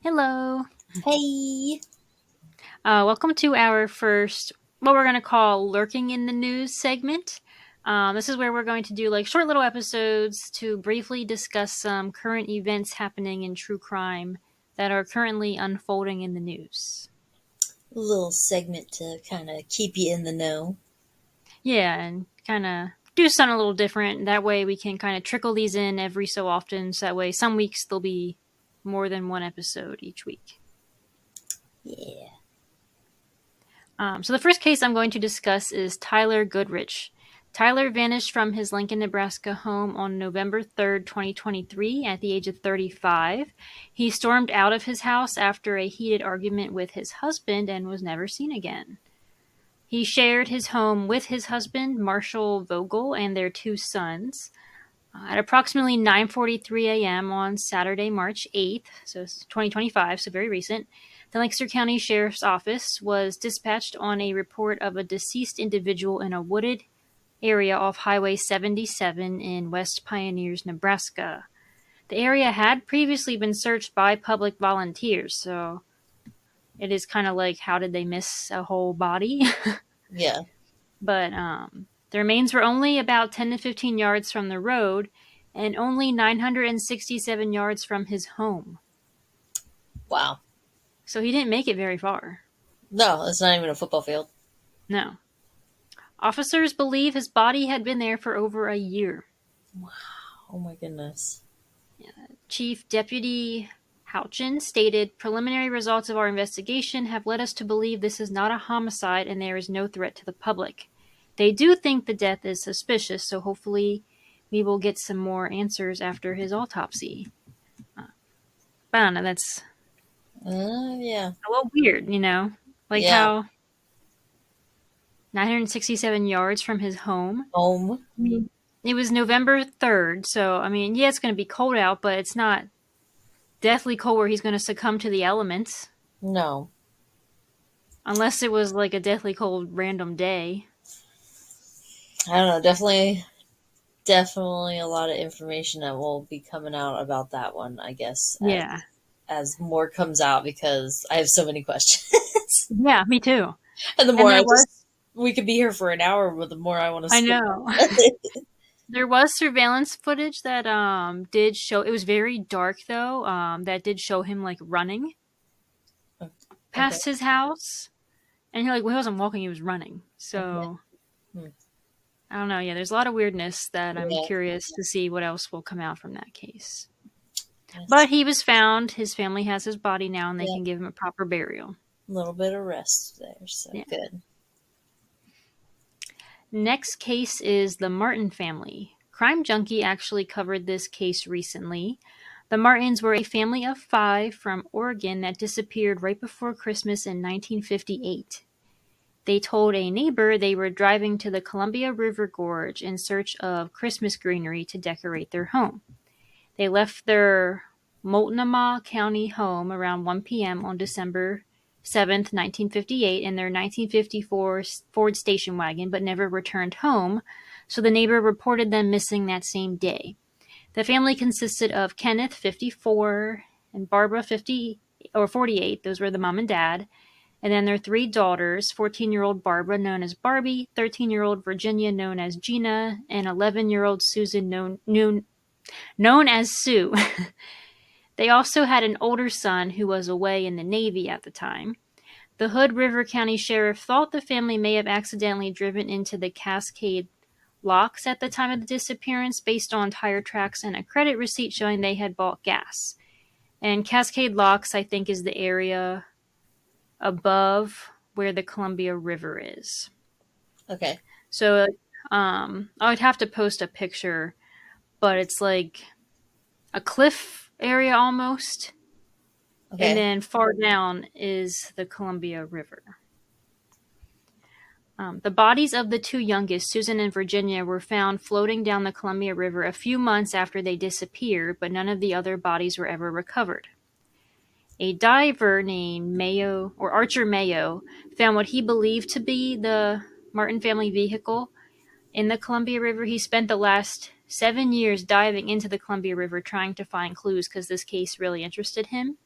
Hello. Hey. Welcome to our first, what we're going to call Lurking in the News segment. This is where we're going to do like short little episodes to briefly discuss some current events happening in true crime that are currently unfolding in the news. A little segment to kind of keep you in the know. Yeah, and kind of do something a little different. That way we can kind of trickle these in every so often. So that way some weeks there'll be more than one episode each week. Yeah. So the first case I'm going to discuss is Tyler Goodrich. Tyler vanished from his Lincoln, Nebraska home on November 3rd, 2023, at the age of 35. He stormed out of his house after a heated argument with his husband and was never seen again. He shared his home with his husband, Marshall Vogel, and their two sons. At approximately 9:43 a.m. on Saturday, March 8th, so it's 2025, so very recent, the Lancaster County Sheriff's Office was dispatched on a report of a deceased individual in a wooded area off Highway 77 in West Pioneers, Nebraska. The area had previously been searched by public volunteers, so it is kind of like, how did they miss a whole body? Yeah. But the remains were only about 10 to 15 yards from the road and only 967 yards from his home. Wow. So he didn't make it very far. No, it's not even a football field. No. Officers believe his body had been there for over a year. Wow. Oh my goodness. Chief Deputy Houchin stated, "Preliminary results of our investigation have led us to believe this is not a homicide and there is no threat to the public. They do think the death is suspicious, so hopefully we will get some more answers after his autopsy." But I don't know, that's Yeah. a little weird, you know? Like Yeah. how 967 yards from his home. Home. I mean, it was November 3rd, so I mean, yeah, it's going to be cold out, but it's not deathly cold where he's going to succumb to the elements. No. Unless it was like a deathly cold random day. I don't know. Definitely a lot of information that will be coming out about that one, I guess, Yeah. as more comes out because I have so many questions. Yeah, me too. And the And more there was, we could be here for an hour, but the more I want to I speak know. on it. There was surveillance footage that did show, it was very dark though, that did show him like running Okay. past his house. And he like, well, he wasn't walking, he was running. Okay. So Hmm. I don't know. Yeah, there's a lot of weirdness that I'm Yeah. curious to see what else will come out from that case. Yes. But he was found. His family has his body now, and they Yeah. can give him a proper burial. A little bit of rest there, so Yeah. good. Next case is the Martin family. Crime Junkie actually covered this case recently. The Martins were a family of 5 from Oregon that disappeared right before Christmas in 1958. They told a neighbor they were driving to the Columbia River Gorge in search of Christmas greenery to decorate their home. They left their Multnomah County home around 1 p.m. on December 7th, 1958, in their 1954 Ford station wagon, but never returned home, so the neighbor reported them missing that same day. The family consisted of Kenneth, 54, and Barbara, 50 or 48. Those were the mom and dad. And then their 3 daughters, 14-year-old Barbara, known as Barbie, 13-year-old Virginia, known as Gina, and 11-year-old Susan, known as Sue. They also had an older son who was away in the Navy at the time. The Hood River County Sheriff thought the family may have accidentally driven into the Cascade Locks at the time of the disappearance based on tire tracks and a credit receipt showing they had bought gas. And Cascade Locks, I think, is the area above where the Columbia River is. Okay. So I would have to post a picture, but it's like a cliff area almost. And Okay. then far down is the Columbia River. The bodies of the 2 youngest, Susan and Virginia, were found floating down the Columbia River a few months after they disappeared, but none of the other bodies were ever recovered. A diver named Mayo, or Archer Mayo, found what he believed to be the Martin family vehicle in the Columbia River. He spent the last 7 years diving into the Columbia River trying to find clues because this case really interested him.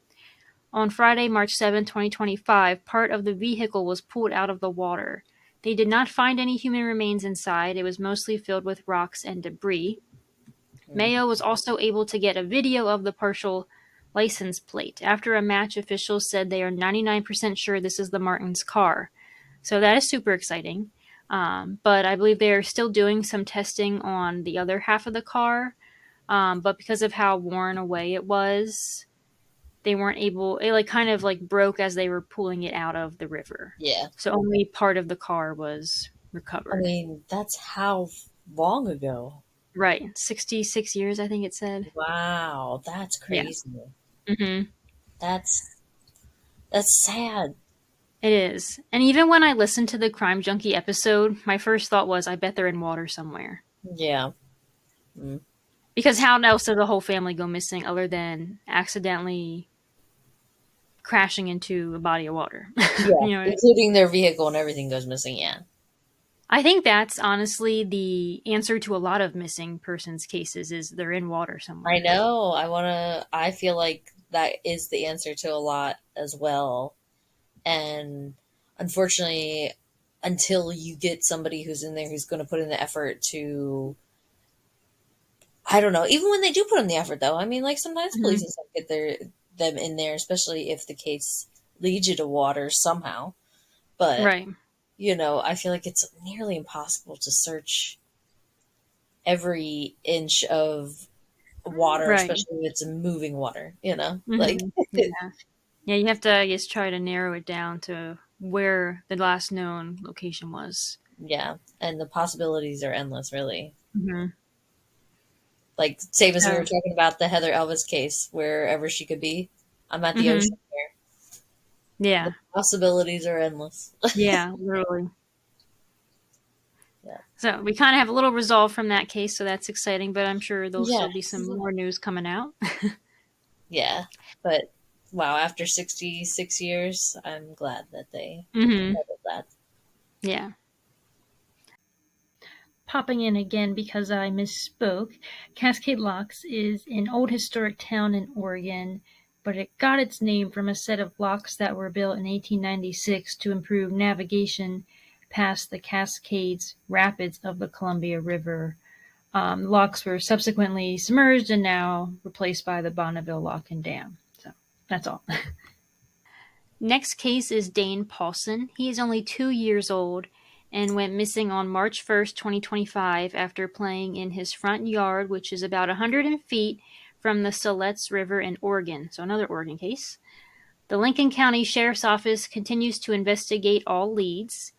On Friday, March 7, 2025, part of the vehicle was pulled out of the water. They did not find any human remains inside. It was mostly filled with rocks and debris. Mm. Mayo was also able to get a video of the partial license plate. After a match, officials said they are 99% sure this is the Martins' car. So that is super exciting. But I believe they are still doing some testing on the other half of the car. But because of how worn away it was, they weren't able. It like kind of like broke as they were pulling it out of the river. Yeah. So only part of the car was I recovered. mean, that's how long ago? Right, 66 years, I think it said. Wow, that's Yeah. crazy. Hmm. That's that's sad. It is. And even when I listened to the Crime Junkie episode, my first thought was, I bet they're in water somewhere. Yeah. Mm. Because how else did the whole family go missing other than accidentally crashing into a body of water? Yeah, You know what I mean? including their vehicle and everything goes missing. Yeah. I think that's honestly the answer to a lot of missing persons cases is they're in water I somewhere. know. I feel like that is the answer to a lot as well. And unfortunately, until you get somebody who's in there who's going to put in the effort to, I don't know, even when they do put in the effort though, I mean, like sometimes police Hmm. and stuff get them in there, especially if the case leads you to water somehow. But, Right. I feel like it's nearly impossible to search every inch of water, Right. especially if it's moving water. Like, Hmm. Yeah. Yeah, you have to, I guess, try to narrow it down to where the last known location was. yeah. And the possibilities are endless, really. Hmm. Like, same as we were So, talking about the Heather Elvis case, wherever she could be. I'm at the hmm. ocean here. The Yeah. possibilities are endless. Yeah, literally. Yeah. So we kind of have a little resolve from that case, so that's exciting, but I'm sure there'll still be some Yes. more news coming out. Yeah. But wow, after 66 years, I'm glad that they Hmm. settled that. Yeah. Popping in again because I misspoke. Cascade Locks is an old historic town in Oregon, but it got its name from a set of locks that were built in 1896 to improve navigation past the Cascades Rapids of the Columbia River. Locks were subsequently submerged and now replaced by the Bonneville Lock and Dam. So that's all. Next case is Dane Paulson. He is only 2 years old and went missing on March 1st, 2025, after playing in his front yard, which is about 100 feet from the Siletz River in Oregon. So, another Oregon case. The Lincoln County Sheriff's Office continues to investigate all leads.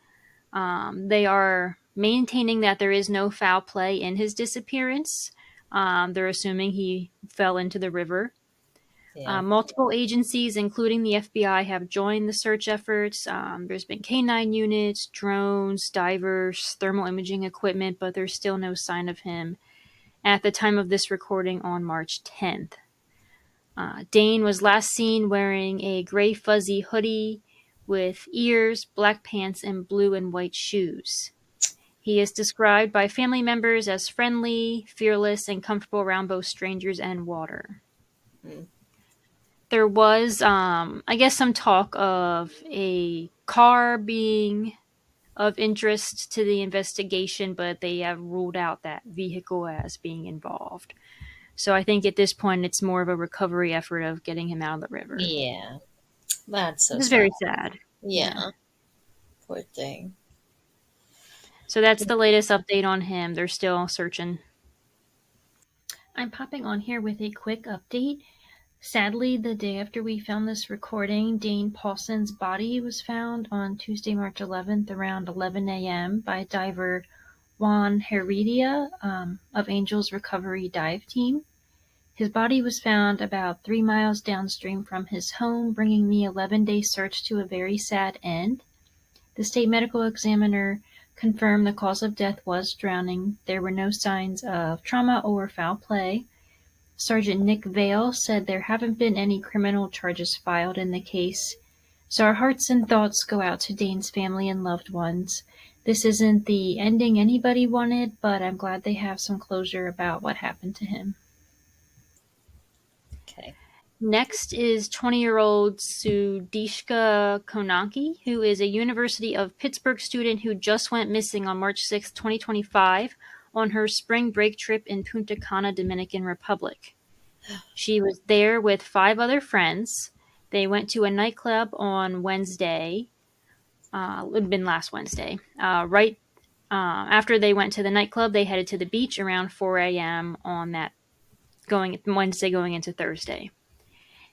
They are maintaining that there is no foul play in his disappearance. They're assuming he fell into the river. Yeah. Multiple agencies, including the FBI, have joined the search efforts. There's been canine units, drones, divers, thermal imaging equipment, but there's still no sign of him at the time of this recording on March 10th. Dane was last seen wearing a gray fuzzy hoodie with ears, black pants, and blue and white shoes. He is described by family members as friendly, fearless, and comfortable around both strangers and water. Mm. There was, I guess, some talk of a car being of interest to the investigation, but they have ruled out that vehicle as being involved. So I think at this point it's more of a recovery effort of getting him out of the river. Yeah. That's so This is sad. very sad. Yeah. Yeah. Poor thing. So that's the latest update on him. They're still searching. I'm popping on here with a quick update. Sadly, the day after we found this recording, Dane Paulson's body was found on Tuesday, March 11th around 11 a.m. by diver Juan Heredia of Angels Recovery Dive Team. His body was found about 3 miles downstream from his home, bringing the 11-day search to a very sad end. The state medical examiner confirmed the cause of death was drowning. There were no signs of trauma or foul play. Sergeant Nick Vale said there haven't been any criminal charges filed in the case. So our hearts and thoughts go out to Dane's family and loved ones. This isn't the ending anybody wanted, but I'm glad they have some closure about what happened to him. Okay. Next is 20-year-old Sudishka Konanki, who is a University of Pittsburgh student who just went missing on March 6, 2025, on her spring break trip in Punta Cana, Dominican Republic. She was there with 5 other friends. They went to a nightclub on Wednesday. It had been last Wednesday. Right after they went to the nightclub, they headed to the beach around 4 a.m. on that Wednesday going into Thursday.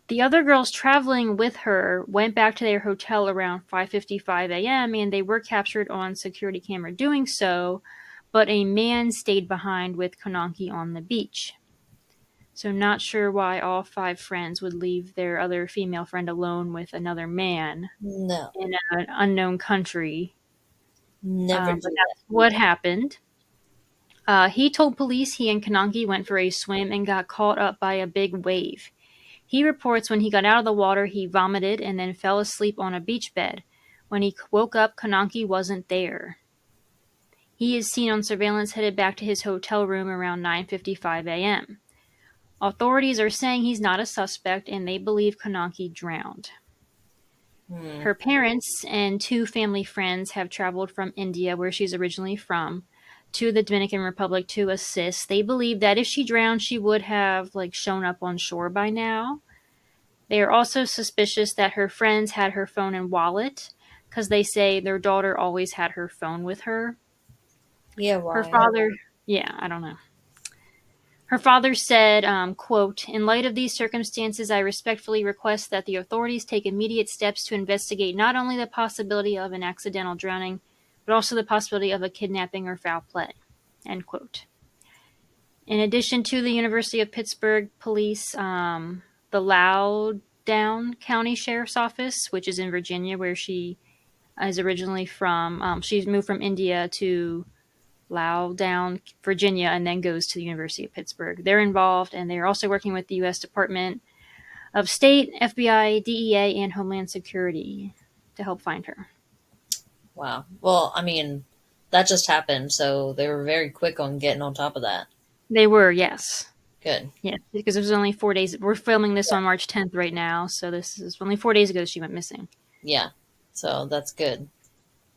The other girls traveling with her went back to their hotel around 5:55 a.m. and they were captured on security camera doing so, but a man stayed behind with Konanki on the beach. So not sure why all 5 friends would leave their other female friend alone with another man No, in an unknown country. never But do that's what happened. He told police he and Konanki went for a swim and got caught up by a big wave. He reports when he got out of the water, he vomited and then fell asleep on a beach bed. When he woke up, Konanki wasn't there. He is seen on surveillance headed back to his hotel room around 9:55 a.m. Authorities are saying he's not a suspect and they believe Konanki drowned. that. Her parents and 2 family friends have traveled from India, where she's originally from, to the Dominican Republic to assist. They believe that if she drowned, she would have shown up on shore by now. They are also suspicious that her friends had her phone and wallet because they say their daughter always had her phone with her. Yeah, Her why? father, yeah, I don't know. Her father said, quote, "In light of these circumstances, I respectfully request that the authorities take immediate steps to investigate not only the possibility of an accidental drowning, but also the possibility of a kidnapping or foul play." End quote. In addition to the University of Pittsburgh police, the Loudoun County Sheriff's Office, which is in Virginia, where she is originally from, she's moved from India to Loudoun, Virginia, and then goes to the University of Pittsburgh. They're involved, and they're also working with the U.S. Department of State, FBI, DEA, and Homeland Security to help find her. Wow. Well, I mean, that just happened, so they were very quick on getting on top of that. They were, yes. Good. Yes, because it was only 4 days. We're filming this on March 10th right now, so this is only 4 days ago she went missing. Yeah. So that's good.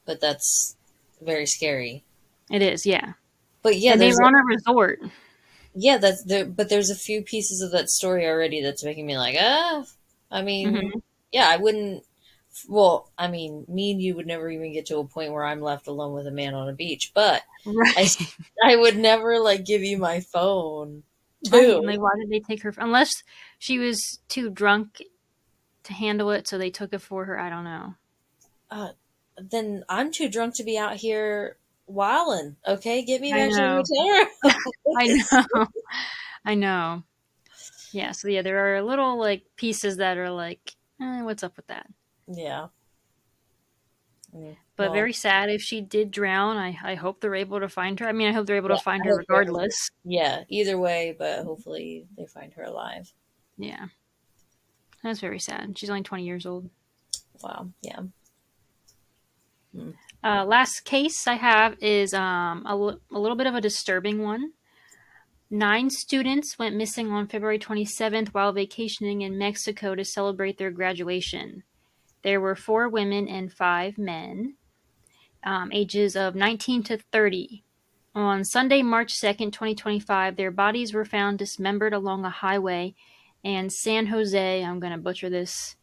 But that's very scary. It is, yeah. But yeah, And they were on a resort. yeah, that's there, but there's a few pieces of that story already that's making me like, I mean, Mm-hmm. yeah, I wouldn't. Well, I mean, me and you would never even get to a point where I'm left alone with a man on a beach, but I, Right. I would never give you my phone Right. And too. why did they take her? Unless she was too drunk to handle it, so they took it for her. I don't know. Uh, then I'm too drunk to be out here wilding. Okay, get me I back to know. the hotel I room. know. I know. Yeah. So yeah, there are little pieces that are what's up with that? Yeah. Mm, But well, very sad if she did drown. I hope they're able to find her. I mean, I hope they're able to yeah, find I her hope they're able to. regardless. Yeah, either way, but hopefully they find her alive. Yeah. That's very sad. She's only 20 years old. Wow. Yeah. Mm. Last case I have is a little bit of a disturbing one. 9 students went missing on February 27th while vacationing in Mexico to celebrate their graduation. There were 4 women and 5 men, ages of 19 to 30. On Sunday, March 2nd, 2025, their bodies were found dismembered along a highway in San Jose, I'm going to butcher this,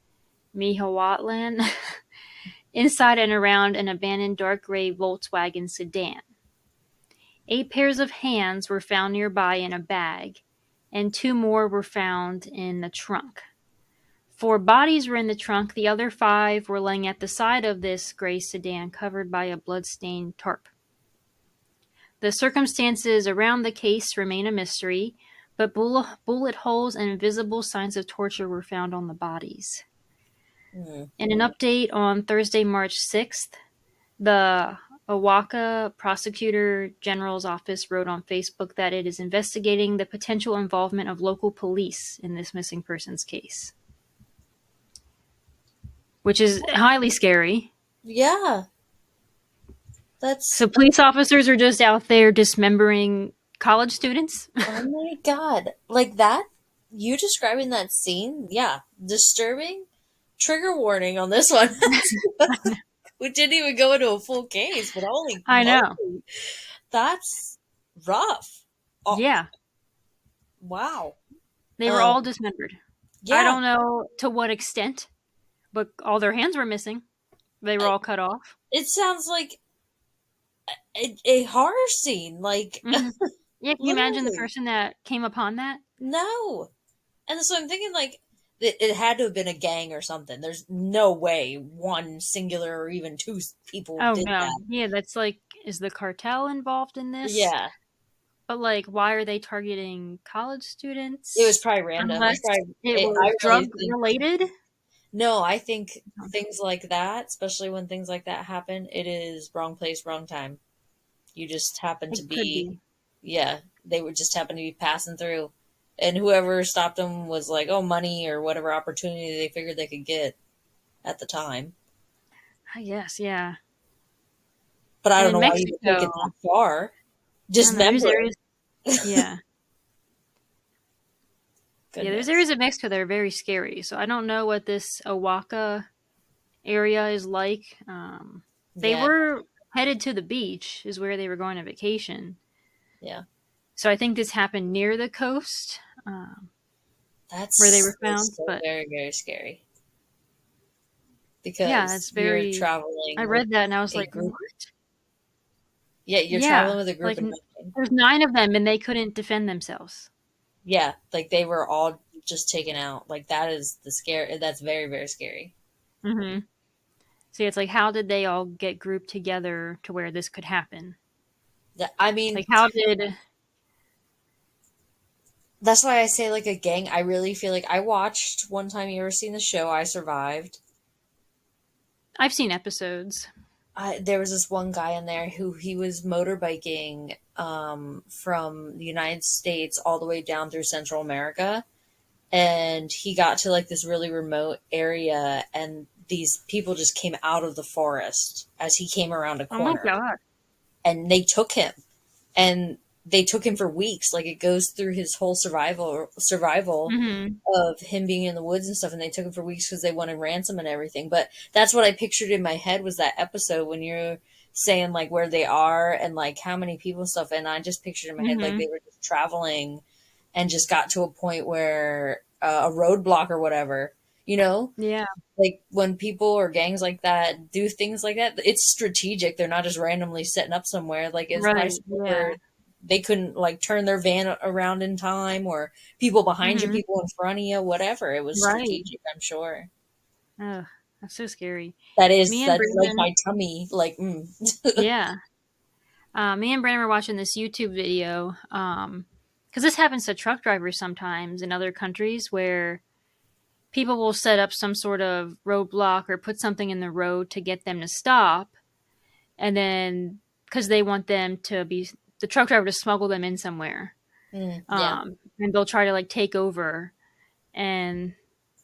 Michoacan, inside and around an abandoned dark gray Volkswagen sedan. 8 pairs of hands were found nearby in a bag, and 2 more were found in the trunk. 4 bodies were in the trunk. The other 5 were laying at the side of this gray sedan covered by a blood-stained tarp. The circumstances around the case remain a mystery, but bullet holes and visible signs of torture were found on the bodies. Mm. In an update on Thursday, March 6th, the Oaxaca Prosecutor General's office wrote on Facebook that it is investigating the potential involvement of local police in this missing persons case, which is highly scary. Yeah, that's. So police officers are just out there dismembering college students? Oh my god, like that? you describing that scene, yeah, disturbing. Trigger warning on this one. We didn't even go into a full case, but holy I know. moly, that's rough. Oh, Yeah, wow. they were all Um, dismembered. I yeah, don't know to what extent, but all their hands were missing. They were all cut off. it sounds like a horror scene. Like, Hmm. Yeah, can you imagine the literally, person that came upon that? no. And so I'm thinking, like, it had to have been a gang or something. There's no way one singular or even two people Oh did no. that. Yeah, that's like, is the cartel involved in this? Yeah, But like, why are they targeting college it was students? probably random. It's Unless probably, it I was really drug think, related? no, I think things like that, especially when things like that happen, it is wrong place, wrong time. You just happen to It could be, be. yeah, they would just happen to be passing through. And whoever stopped them was like, oh, money or whatever opportunity they figured they could get at the time. I guess, yeah. But I And don't in know why you would take Mexico, it that far. I don't know, there's Dismember areas, it. yeah. Yeah, there's Goodness. areas of Mexico that are very scary. So I don't know what this Oaxaca area is like. They Yeah, were headed to the beach, is where they were going on vacation. yeah. So I think this happened near the coast, where they That's were found. still But very, very scary yeah, because it's you're very. I traveling with read that and I was a like, group. what? Yeah, you're Yeah, traveling with a group like of nine. there's 9 of them and they couldn't defend themselves. Yeah, like they were all just taken out. Like that is the scare. That's very, very scary. Hmm. So yeah, it's like, how did they all get grouped together to where this could happen? I mean, Like, how did. that's why I say like a gang. I really feel like I watched one time. You ever seen the show I Survived? I've seen episodes. There was this one guy in there who he was motorbiking from the United States all the way down through Central America, and he got to like this really remote area, and these people just came out of the forest as he came around a Oh my corner, god. and they took him, and they took him for weeks. Like it goes through his whole survival Hmm. of him being in the woods and stuff, and they took him for weeks because they wanted ransom and everything. But that's what I pictured in my head was that episode when you're saying like where they are and like how many people and stuff, and I just pictured in my head like Hmm. they were just traveling and just got to a point where a roadblock or whatever, you know, Yeah. like when people or gangs like that do things like that, it's strategic. They're not just randomly setting up somewhere. Like it's probably Right. somewhere Yeah. where they couldn't like turn their van around in time, or people behind you, Hmm. people in front of you, whatever. It was Right. strategic, I'm sure. Ugh, that's so scary. That is Me and that's like Brandon. my tummy, like Yeah. Me and Brandon were watching this YouTube video. Because this happens to truck drivers sometimes in other countries where people will set up some sort of roadblock or put something in the road to get them to stop, and then because they want them to be the truck driver to smuggle them in somewhere, yeah, and they'll try to like take over. And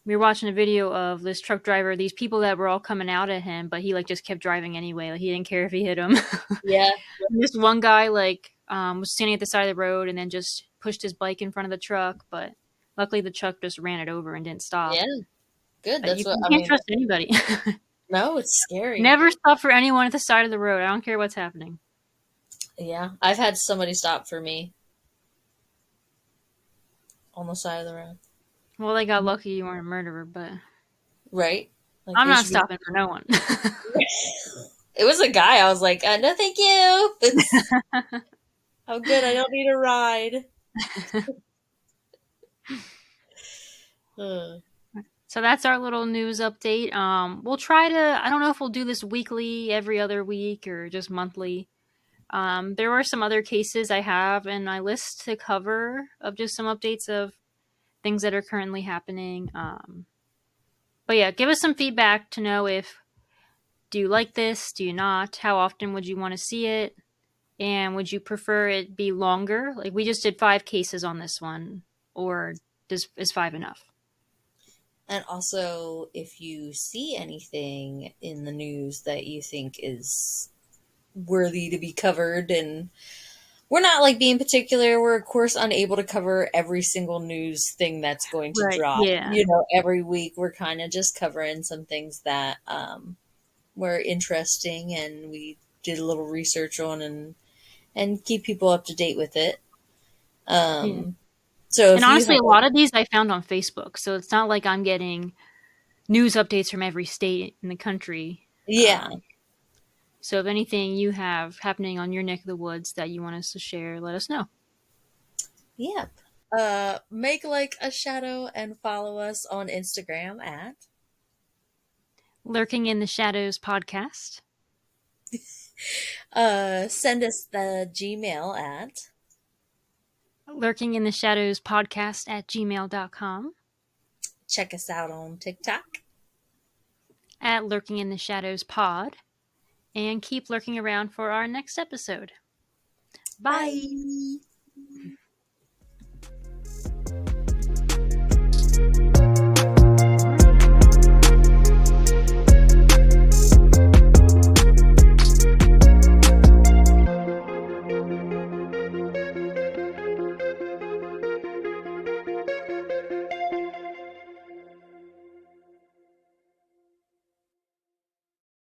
we were watching a video of this truck driver, these people that were all coming out at him, but he like just kept driving anyway. Like he didn't care if he hit them. yeah, This one guy like was standing at the side of the road and then just pushed his bike in front of the truck, but luckily the truck just ran it over and didn't stop. yeah. Good. But That's you, what you I can't mean. trust anybody. No, it's scary. Never stop for anyone at the side of the road. I don't care what's happening. Yeah, I've had somebody stop for me on the side of the road. Well, they got lucky you weren't a murderer, but Right? Like I'm they not should be. stopping for no one. It was a guy. I was like, no, thank you. It's I'm good. I don't need a ride. Uh, So that's our little news update. We'll try to. I don't know if we'll do this weekly, every other week, or just monthly. There were some other cases I have in my list to cover of just some updates of things that are currently happening. But yeah, give us some feedback to know if do you like this, do you not, how often would you want to see it, and would you prefer it be longer? Like we just did 5 cases on this one, or is 5 enough? and also, if you see anything in the news that you think is worthy to be covered and we're not like being particular. We're of course unable to cover every single news thing that's going to Right. drop. Yeah. Every week we're kind of just covering some things that were interesting and we did a little research on and keep people up to date with it. Yeah. So And if you honestly, have a lot of these I found on Facebook, so it's not like I'm getting news updates from every state in the country. yeah, So if anything you have happening on your neck of the woods that you want us to share, let us know. yep. Make like a shadow and follow us on Instagram at Lurking in the Shadows podcast send us the Gmail at lurking in the shadows podcast at gmail.com, check us out on TikTok. at lurking in the shadows pod, and keep lurking around for our next episode. Bye. Bye.